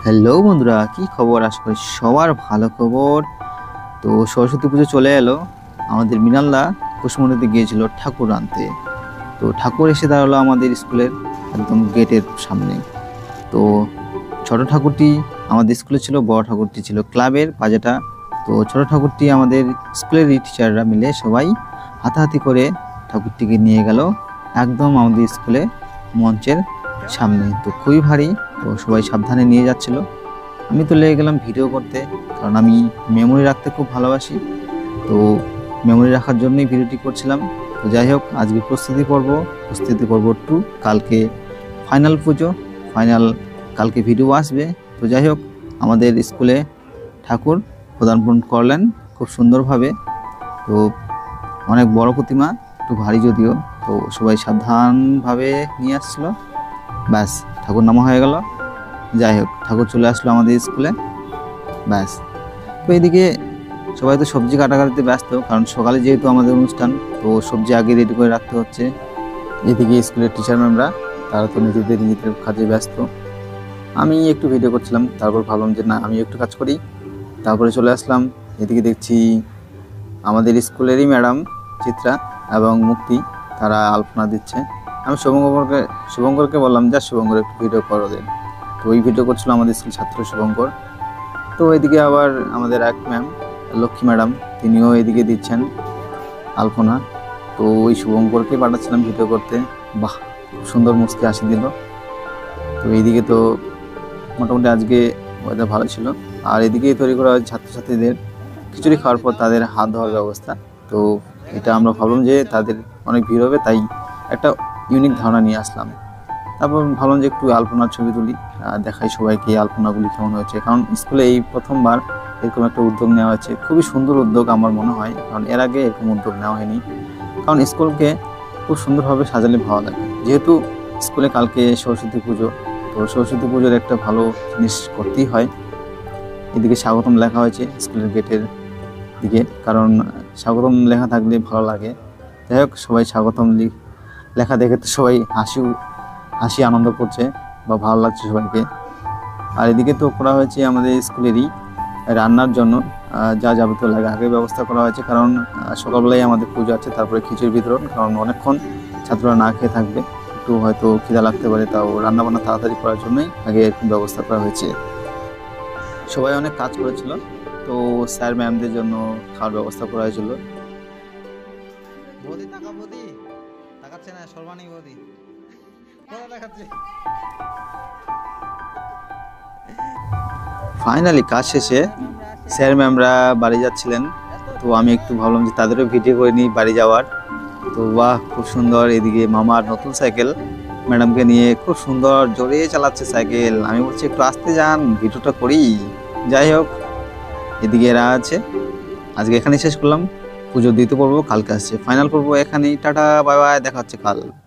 Hello বন্ধুরা, কি খবর? আশা করি সবার ভালো খবর। তো সরস্বতী পুজো চলে এলো। আমাদের মৃণালদা কুসমুন্ডিতে গিয়েছিল ঠাকুর আনতে। তো ঠাকুর এসে দাঁড়ালো আমাদের স্কুলের একদম গেটের সামনে। তো ছোট ঠাকুরটি আমাদের স্কুলে ছিল, বড় ঠাকুরটি ছিল ক্লাবের বাজেটা। তো ছোট ঠাকুরটি আমাদের স্কুলেরই টিচাররা মিলে সবাই হাতাহাতি করে ঠাকুরটিকে নিয়ে গেল একদম আমাদের স্কুলে মঞ্চের সামনে। তো খুবই ভারী, তো সবাই সাবধানে নিয়ে যাচ্ছিল। আমি তো লেগে গেলাম ভিডিও করতে, কারণ আমি মেমোরি রাখতে খুব ভালোবাসি। তো মেমোরি রাখার জন্যই ভিডিওটি করছিলাম। তো যাই হোক, আজকে প্রস্তুতি পর্ব 2। কালকে ফাইনাল পুজো, কালকে ভিডিও আসবে। তো যাই হোক, আমাদের স্কুলে ঠাকুর পদার্পণ করলেন খুব সুন্দরভাবে। তো অনেক বড় প্রতিমা, একটু ভারী যদিও। তো সবাই সাবধানভাবে নিয়ে আসছিল। ব্যাস, ঠাকুর নামা হয়ে গেল। যাই হোক, ঠাকুর চলে আসলো আমাদের স্কুলে। ব্যাস। তো এদিকে সবাই তো সবজি কাটাকাটিতে ব্যস্ত, কারণ সকালে যেহেতু আমাদের অনুষ্ঠান, তো সবজি আগে রেডি করে রাখতে হচ্ছে। এদিকে স্কুলের টিচার ম্যামরা তারা তো নিজেদের কাজে ব্যস্ত। আমি একটু ভিডিও করছিলাম, তারপর ভাবলাম যে না, আমি একটু কাজ করি। তারপরে চলে আসলাম। এদিকে দেখছি আমাদের স্কুলেরই ম্যাডাম চিত্রা এবং মুক্তি, তারা আলপনা দিচ্ছে। আমি শুভঙ্করকে বললাম, যা শুভঙ্কর একটু ভিডিও করো দেন। তো ওই ভিডিও করছিল আমাদের স্কুল ছাত্র শুভঙ্কর। তো এদিকে আবার আমাদের এক ম্যাম লক্ষ্মী ম্যাডাম, তিনিও এদিকে দিচ্ছেন আলপনা। তো ওই শুভঙ্করকে পাঠাচ্ছিলাম ভিডিও করতে। বাহ, খুব সুন্দর মুচকি হাসি দিল। তো এইদিকে তো মোটামুটি আজকে ওয়েদার ভালো ছিল। আর এদিকে তৈরি করা হয় ছাত্রছাত্রীদের খিচুড়ি খাওয়ার পর তাদের হাত ধোয়ার ব্যবস্থা। তো এটা আমরা ভাবলাম যে তাদের অনেক ভিড় হবে, তাই একটা ইউনিক ধারণা নিয়ে আসলাম। তারপর ভাবলাম যে একটু আলপনার ছবি তুলি, দেখাই সবাইকে আলপনাগুলি কেমন হয়েছে। কারণ স্কুলে এই প্রথমবার এরকম একটা উদ্যোগ নেওয়া হয়েছে। খুবই সুন্দর উদ্যোগ আমার মনে হয়, কারণ এর আগে এরকম উদ্যোগ নেওয়া হয়নি। কারণ স্কুলকে খুব সুন্দরভাবে সাজালে ভালো লাগে। যেহেতু স্কুলে কালকে সরস্বতী পুজো, তো সরস্বতী পুজোর একটা ভালো জিনিস করতেই হয়। এদিকে স্বাগতম লেখা হয়েছে স্কুলের গেটের দিকে, কারণ স্বাগতম লেখা থাকলে ভালো লাগে। যাই হোক, সবাই স্বাগতম লেখা দেখে তো সবাই হাসি আনন্দ করছে বা ভালো লাগছে সবাইকে। আর এদিকে তো করা হয়েছে আমাদের স্কুলেরই রান্নার জন্য যা যাবতীয় লাগে আগে ব্যবস্থা করা হয়েছে। কারণ সকালবেলায় আমাদের পুজো আছে, তারপরে খিচুড়ি বিতরণ। কারণ অনেকক্ষণ ছাত্ররা না খেয়ে থাকবে, একটু হয়তো খিদা লাগতে পারে, তাও রান্নাবান্না তাড়াতাড়ি করার জন্যই আগে এরকম ব্যবস্থা করা হয়েছে। সবাই অনেক কাজ করেছিল। তো স্যার ম্যামদের জন্য খাওয়ার ব্যবস্থা করা হয়েছিল। বৌদি টাকা, বৌদি তাকাচ্ছে না, সর্বাণী বৌদি দেখাচ্ছে। ফাইনালি কাজ শেষে স্যার ম্যামরা বাড়ি যাচ্ছিলেন। তো আমি একটু ভাবলাম যে তাদেরও ভিডিও করে নিই বাড়ি যাওয়ার। তো বাহ, খুব সুন্দর। এদিকে মামার নতুন সাইকেল ম্যাডামকে নিয়ে খুব সুন্দর জোরে চালাচ্ছে সাইকেল। আমি বলছি একটু আস্তে যান, ভিডিওটা করি। যাই হোক, এদিকে এরা আছে। আজকে এখানেই শেষ করলাম। পুজো দিতে পড়বো, কালকে আসছে ফাইনাল পড়বো। এখানেই টাটা, বাই বাই, দেখা হচ্ছে কাল।